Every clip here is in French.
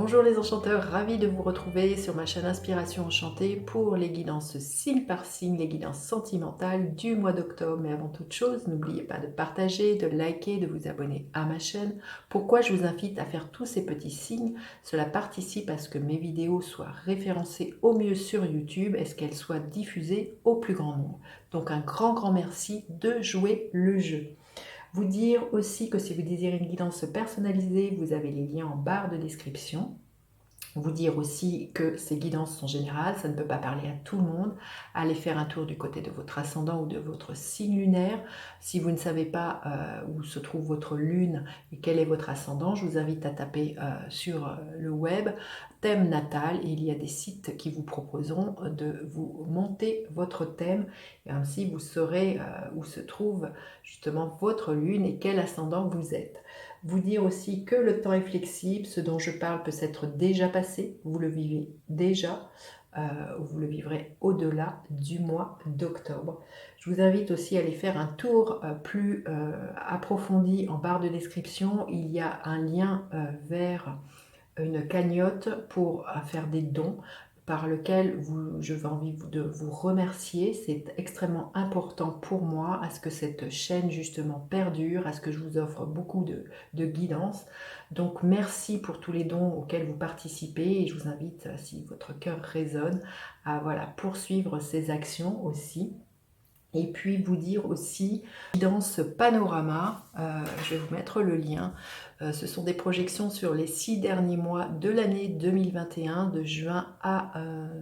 Bonjour les enchanteurs, ravi de vous retrouver sur ma chaîne Inspiration Enchantée pour les guidances signe par signe, les guidances sentimentales du mois d'octobre. Mais avant toute chose, n'oubliez pas de partager, de liker, de vous abonner à ma chaîne. Pourquoi je vous invite à faire tous ces petits signes? Cela participe à ce que mes vidéos soient référencées au mieux sur YouTube et qu'elles soient diffusées au plus grand nombre. Donc un grand merci de jouer le jeu. Vous dire aussi que si vous désirez une guidance personnalisée, vous avez les liens en barre de description. Vous dire aussi que ces guidances sont générales, ça ne peut pas parler à tout le monde. Allez faire un tour du côté de votre ascendant ou de votre signe lunaire. Si vous ne savez pas où se trouve votre lune et quel est votre ascendant, je vous invite à taper sur le web thème natal et il y a des sites qui vous proposeront de vous monter votre thème et ainsi vous saurez où se trouve justement votre lune et quel ascendant vous êtes. Vous dire aussi que le temps est flexible, ce dont je parle peut s'être déjà passé, vous le vivez déjà, vous le vivrez au-delà du mois d'octobre. Je vous invite aussi à aller faire un tour plus approfondi en barre de description. Il y a un lien vers une cagnotte pour faire des dons par lequel je vais envie de vous remercier. C'est extrêmement important pour moi à ce que cette chaîne justement perdure, à ce que je vous offre beaucoup de guidance. Donc merci pour tous les dons auxquels vous participez et je vous invite, si votre cœur résonne, à poursuivre ces actions aussi. Et puis vous dire aussi, dans ce panorama, je vais vous mettre le lien, ce sont des projections sur les 6 derniers mois de l'année 2021, de juin à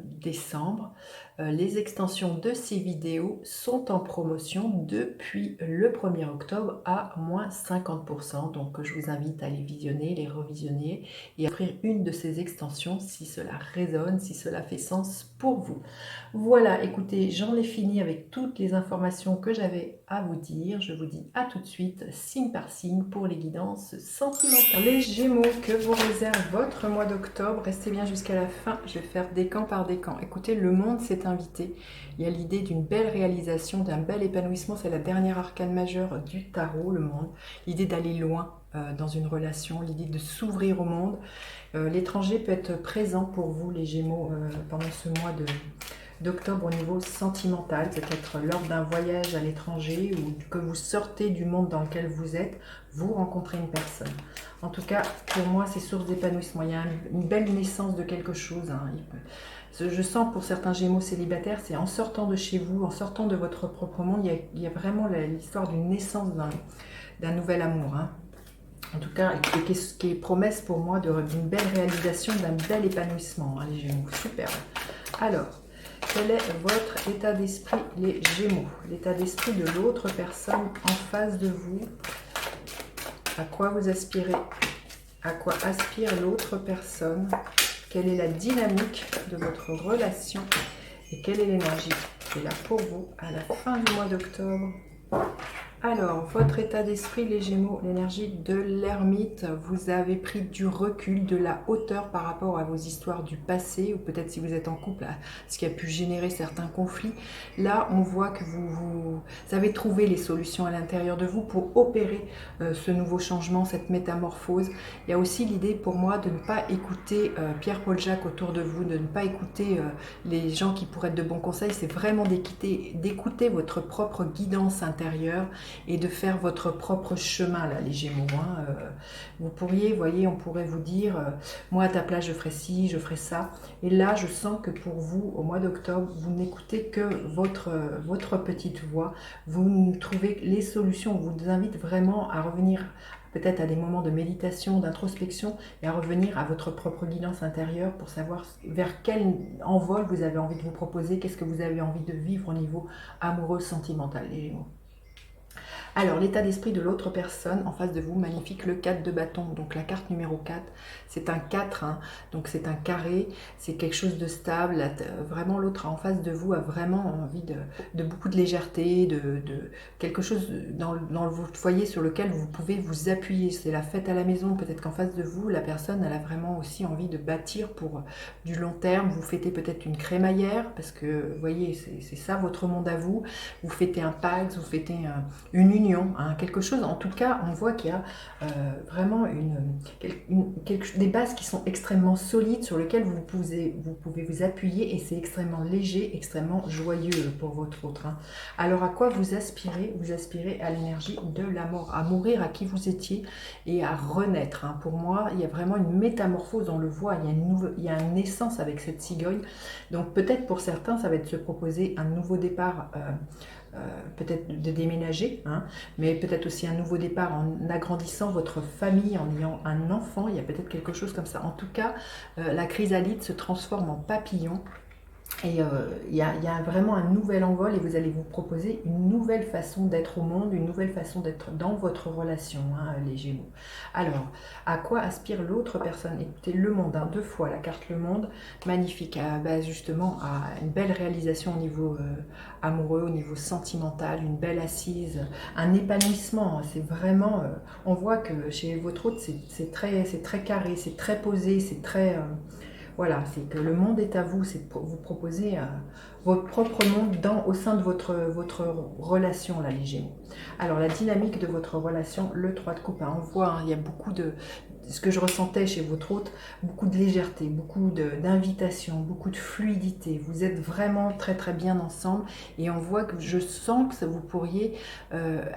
décembre. Les extensions de ces vidéos sont en promotion depuis le 1er octobre à moins 50%. Donc je vous invite à les visionner, les revisionner et à offrir une de ces extensions si cela résonne, si cela fait sens pour vous. Voilà, écoutez, j'en ai fini avec toutes les informations que j'avais à vous dire. Je vous dis à tout de suite, signe par signe, pour les guidances sentimentales. Les Gémeaux, que vous réserve votre mois d'octobre? Restez bien jusqu'à la fin, je vais faire décan par décan. Écoutez, le monde s'est invité. Il y a l'idée d'une belle réalisation, d'un bel épanouissement. C'est la dernière arcane majeure du tarot, le monde. L'idée d'aller loin dans une relation, l'idée de s'ouvrir au monde. L'étranger peut être présent pour vous, les Gémeaux, pendant ce mois d'octobre au niveau sentimental, peut-être lors d'un voyage à l'étranger ou que vous sortez du monde dans lequel vous êtes, vous rencontrez une personne. En tout cas, pour moi, c'est source d'épanouissement. Il y a une belle naissance de quelque chose. Je sens pour certains Gémeaux célibataires, c'est en sortant de chez vous, en sortant de votre propre monde, il y a vraiment l'histoire d'une naissance d'un nouvel amour. En tout cas, qui est promesse pour moi d'une belle réalisation, d'un bel épanouissement, les Gémeaux. Super. Alors, quel est votre état d'esprit, les Gémeaux? L'état d'esprit de l'autre personne en face de vous. À quoi vous aspirez? À quoi aspire l'autre personne? Quelle est la dynamique de votre relation? Et quelle est l'énergie qui est là pour vous à la fin du mois d'octobre? Alors, votre état d'esprit, les Gémeaux, l'énergie de l'ermite, vous avez pris du recul, de la hauteur par rapport à vos histoires du passé, ou peut-être si vous êtes en couple, à ce qui a pu générer certains conflits. Là, on voit que vous avez trouvé les solutions à l'intérieur de vous pour opérer ce nouveau changement, cette métamorphose. Il y a aussi l'idée pour moi de ne pas écouter Pierre-Paul Jacques autour de vous, de ne pas écouter les gens qui pourraient être de bons conseils, c'est vraiment d'écouter votre propre guidance intérieure et de faire votre propre chemin, là, les Gémeaux. Vous pourriez, voyez, on pourrait vous dire, moi à ta place je ferais ci, je ferais ça. Et là, je sens que pour vous, au mois d'octobre, vous n'écoutez que votre petite voix. Vous trouvez les solutions. On vous invite vraiment à revenir peut-être à des moments de méditation, d'introspection, et à revenir à votre propre guidance intérieure pour savoir vers quel envol vous avez envie de vous proposer, qu'est-ce que vous avez envie de vivre au niveau amoureux, sentimental, les Gémeaux. Alors, l'état d'esprit de l'autre personne en face de vous, magnifique, le 4 de bâton. Donc la carte numéro 4, c'est un 4, donc c'est un carré, c'est quelque chose de stable. Vraiment, l'autre en face de vous a vraiment envie de beaucoup de légèreté, de quelque chose dans votre foyer sur lequel vous pouvez vous appuyer. C'est la fête à la maison, peut-être qu'en face de vous, la personne, elle a vraiment aussi envie de bâtir pour du long terme. Vous fêtez peut-être une crémaillère, parce que, vous voyez, c'est ça votre monde à vous. Vous fêtez un Pax, vous fêtez une union union, hein, quelque chose, en tout cas, on voit qu'il y a vraiment des bases qui sont extrêmement solides sur lesquelles vous pouvez vous appuyer et c'est extrêmement léger, extrêmement joyeux pour votre autre. Hein. Alors à quoi vous aspirez? Vous aspirez à l'énergie de la mort, à mourir à qui vous étiez et à renaître. Hein. Pour moi, il y a vraiment une métamorphose, on le voit, il y a une naissance avec cette cigogne. Donc peut-être pour certains, ça va être se proposer un nouveau départ, peut-être de déménager, hein, mais peut-être aussi un nouveau départ en agrandissant votre famille, en ayant un enfant, il y a peut-être quelque chose comme ça. En tout cas, la chrysalide se transforme en papillon. Et il y a vraiment un nouvel envol et vous allez vous proposer une nouvelle façon d'être au monde, une nouvelle façon d'être dans votre relation, hein, les Gémeaux. Alors, à quoi aspire l'autre personne? Écoutez, le monde, hein, 2 fois la carte le monde, magnifique, justement à une belle réalisation au niveau amoureux, au niveau sentimental, une belle assise, un épanouissement. C'est vraiment, on voit que chez votre hôte, c'est très carré, c'est très posé, c'est très... voilà, c'est que le monde est à vous, c'est vous proposer votre propre monde au sein de votre relation, là, les Gémeaux. Alors, la dynamique de votre relation, le 3 de coupe, hein, on voit, hein, il y a beaucoup de... Ce que je ressentais chez votre hôte, beaucoup de légèreté, beaucoup d'invitation, beaucoup de fluidité. Vous êtes vraiment très très bien ensemble et on voit que je sens que vous pourriez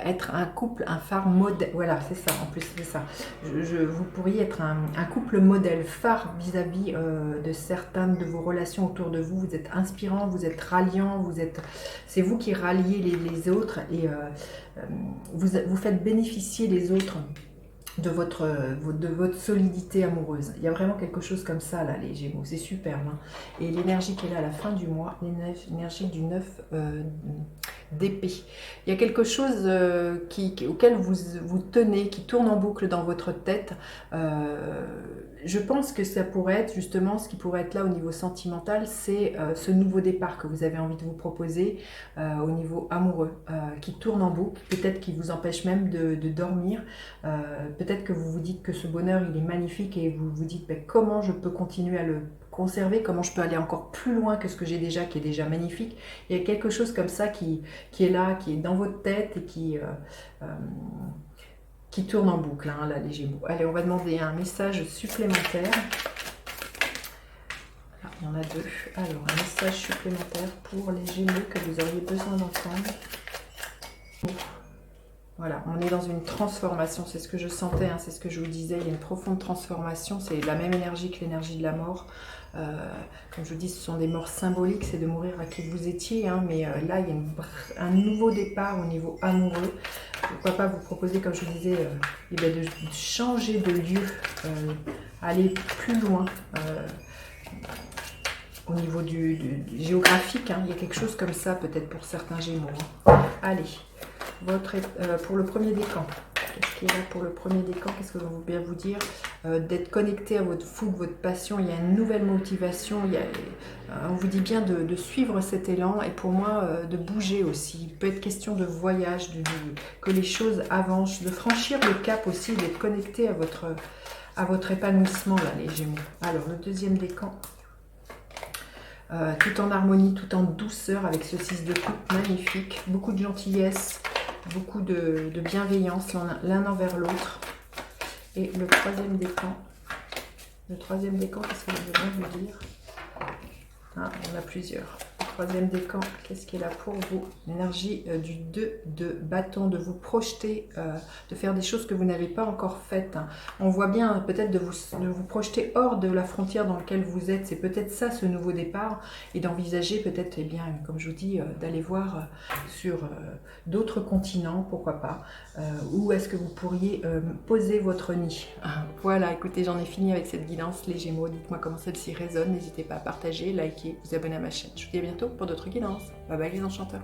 être un couple, un phare modèle. Voilà, c'est ça, en plus c'est ça. Vous pourriez être un couple modèle, phare vis-à-vis de certaines de vos relations autour de vous. Vous êtes inspirant, vous êtes ralliant, c'est vous qui ralliez les autres et vous faites bénéficier les autres de votre solidité amoureuse. Il y a vraiment quelque chose comme ça, là, les Gémeaux. C'est superbe. Hein. Et l'énergie qu'elle a à la fin du mois, l'énergie du 9 d'épée. Il y a quelque chose auquel vous tenez, qui tourne en boucle dans votre tête. Je pense que ça pourrait être justement, ce qui pourrait être là au niveau sentimental, c'est ce nouveau départ que vous avez envie de vous proposer au niveau amoureux, qui tourne en boucle, peut-être qui vous empêche même de dormir, peut-être que vous vous dites que ce bonheur il est magnifique et vous vous dites ben, comment je peux continuer à le conserver, comment je peux aller encore plus loin que ce que j'ai déjà, qui est déjà magnifique. Il y a quelque chose comme ça qui est là, qui est dans votre tête et qui tourne en boucle, hein, là, les Gémeaux. Allez, on va demander un message supplémentaire. Alors, il y en a 2. Alors, un message supplémentaire pour les Gémeaux que vous auriez besoin d'entendre. Voilà, on est dans une transformation, c'est ce que je sentais, hein, c'est ce que je vous disais, il y a une profonde transformation, c'est la même énergie que l'énergie de la mort. Comme je vous dis, ce sont des morts symboliques, c'est de mourir à qui vous étiez, hein, mais là, il y a un nouveau départ au niveau amoureux. Pourquoi pas vous proposer, comme je vous disais, de changer de lieu, aller plus loin au niveau du géographique, hein, il y a quelque chose comme ça peut-être pour certains Gémeaux. Hein. Allez. Pour le premier décan, qu'est-ce qui est là pour le premier décan? Qu'est-ce que je veux bien vous dire? D'être connecté à votre fougue, votre passion, il y a une nouvelle motivation, on vous dit bien de suivre cet élan et pour moi de bouger aussi. Il peut être question de voyage, que les choses avancent, de franchir le cap aussi, d'être connecté à votre épanouissement, là, les Gémeaux. Alors, le deuxième décan. Tout en harmonie, tout en douceur avec ce 6 de coupe magnifique, beaucoup de gentillesse, beaucoup de bienveillance l'un envers l'autre. Et le troisième décan, qu'est-ce que je veux vous dire? Ah, il y en a plusieurs. Le troisième décan, qu'est-ce qui est là pour vous? L'énergie du 2 de bâton, de vous projeter, de faire des choses que vous n'avez pas encore faites. Hein. On voit bien peut-être de vous projeter hors de la frontière dans laquelle vous êtes. C'est peut-être ça ce nouveau départ et d'envisager peut-être, eh bien, comme je vous dis, d'aller voir sur d'autres continents, pourquoi pas. Où est-ce que vous pourriez poser votre nid? Voilà, écoutez, j'en ai fini avec cette guidance, les Gémeaux. Dites-moi comment celle-ci résonne. N'hésitez pas à partager, liker, vous abonner à ma chaîne. Je vous dis à bientôt pour d'autres guidances. Bye bye les enchanteurs.